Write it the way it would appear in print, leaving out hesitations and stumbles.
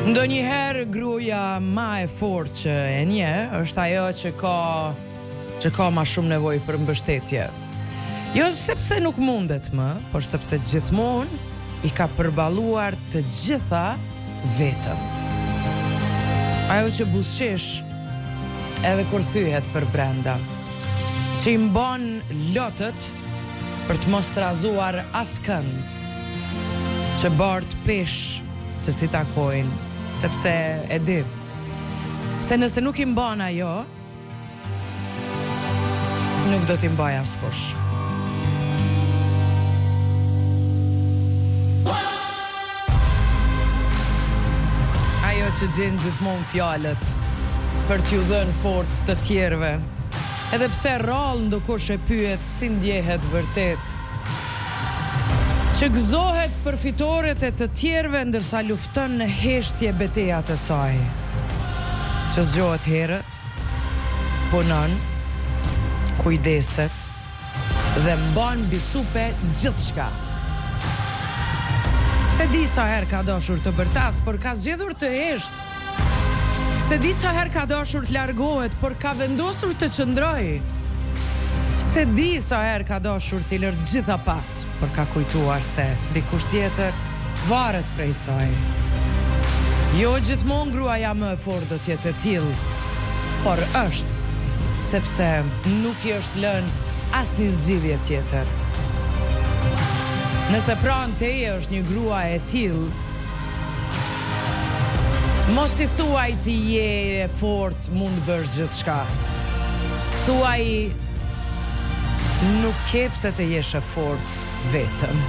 Ndonjëherë gruaja ma e fortë që e nje është ajo që ka ma shumë nevojë për mbështetje. Jo sepse nuk mundet më, por sepse gjithmonë I ka përballuar të gjitha vetëm. Ajo që buzëqish edhe kur thyhet për brenda, që I mban lotët për të mos trazuar askënd, që bart pesh që si takojnë, sepse e di se nëse nuk I mban ajo, nuk do t'i mbaj askush. Ajo që gjen gjithmonë fjalët për t'ju dhënë forcë të tjerëve, edhe pse rrallë ndokush e pyet si ndjehet vërtet, që gëzohet për fitoret e të tjerëve ndërsa lufton në heshtje betejat e saj, që zgjohet herët, punon, kujdeset dhe mban bisupe gjithçka. Se di sa herë ka dashur të bërtas, por ka zgjedhur të heshtë. Se di sa herë ka dashur të largohet, por ka vendosur të qëndrojë. Se di sa herë ka dashur t'i lërë gjitha pas, por ka kujtuar se dikush tjetër varet prej saj. Jo gjithmonë gruaja më e fortë do t'jetë e tillë, por është, sepse nuk I është lënë asnjë zgjidhje tjetër. Nëse pranë teje është një grua e tillë, mos I thuaj ti je e fortë, mund bësh gjithçka. Thuaj nuk ke pse të jesh e fortë vetëm.